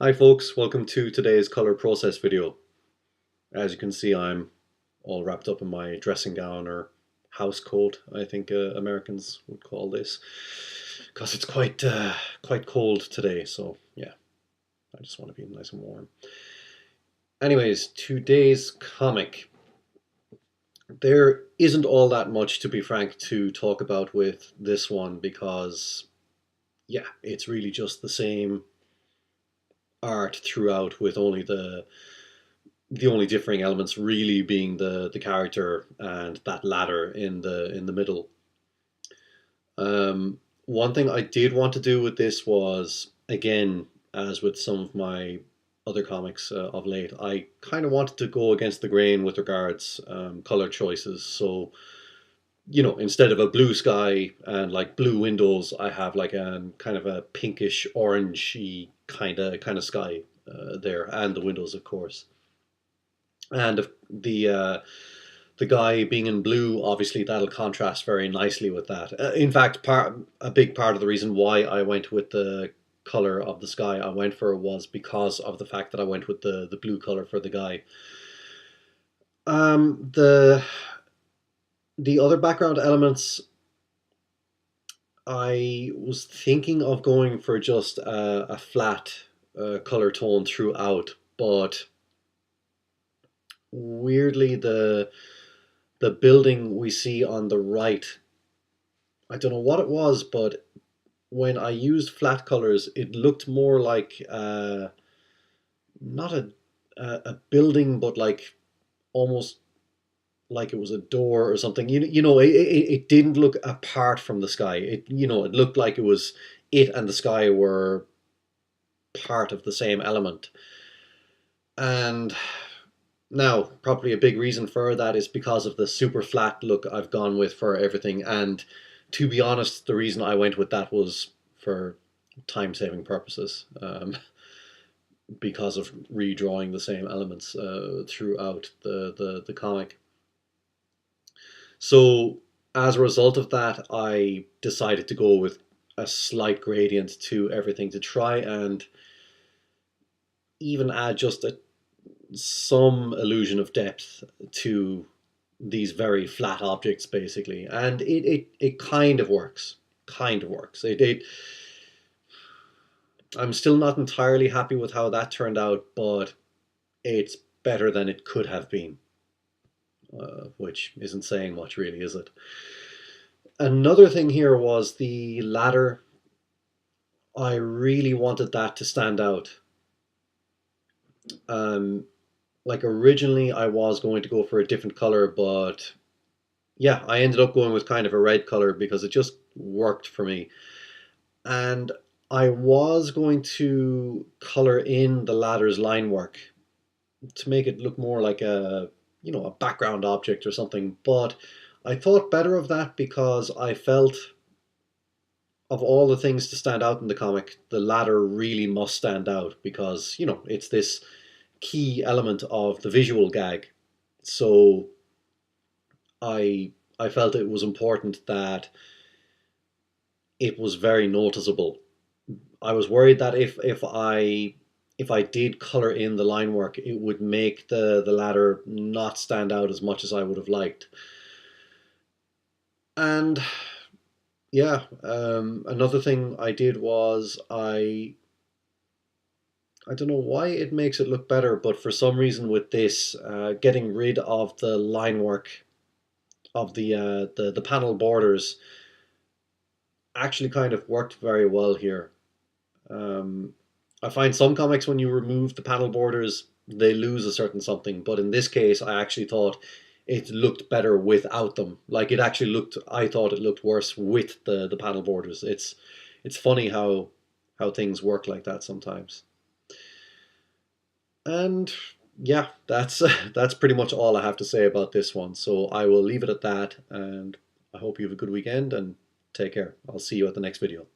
Hi folks, welcome to today's color process video. As you can see, I'm all wrapped up in my dressing gown or house coat, I think Americans would call this, because it's quite cold today, so yeah, I just want to be nice and warm. Anyways, today's comic. There isn't all that much, to be frank, to talk about with this one because, yeah, it's really just the same art throughout with only the only differing elements really being the character and that ladder in the middle. One thing I did want to do with this was, again, as with some of my other comics of late, I kind of wanted to go against the grain with regards color choices. So, instead of a blue sky and like blue windows, I have like a kind of a pinkish orangey kind of sky there, and the windows, of course. And the guy being in blue, obviously that'll contrast very nicely with that. In fact, a big part of the reason why I went with the color of the sky I went for was because of the fact that I went with the blue color for the guy. The other background elements, I was thinking of going for just a flat color tone throughout, but weirdly the building we see on the right, I don't know what it was, but when I used flat colors, it looked more like not a building, but like almost like it was a door or something. It didn't look apart from the sky. It looked like it and the sky were part of the same element. And now, probably a big reason for that is because of the super flat look I've gone with for everything. And to be honest, the reason I went with that was for time-saving purposes, because of redrawing the same elements throughout the comic. So as a result of that, I decided to go with a slight gradient to everything to try and even add just some illusion of depth to these very flat objects, basically. And it kind of works. I'm still not entirely happy with how that turned out, but it's better than it could have been, which isn't saying much, really, is it? Another thing here was the ladder. I really wanted that to stand out. Um, like originally I was going to go for a different color, but yeah, I ended up going with kind of a red color because it just worked for me. And I was going to color in the ladder's line work to make it look more like a background object or something, but I thought better of that because I felt of all the things to stand out in the comic, the ladder really must stand out because, it's this key element of the visual gag. So I felt it was important that it was very noticeable. I was worried that if I did color in the line work, it would make the ladder not stand out as much as I would have liked. And yeah, another thing I did was I don't know why it makes it look better, but for some reason with this, getting rid of the line work of the panel borders actually kind of worked very well here. Um, I find some comics when you remove the panel borders, they lose a certain something, but in this case, I actually thought it looked better without them. Like I thought it looked worse with the panel borders. It's funny how things work like that sometimes. And yeah, that's that's pretty much all I have to say about this one. So I will leave it at that, and I hope you have a good weekend and take care. I'll see you at the next video.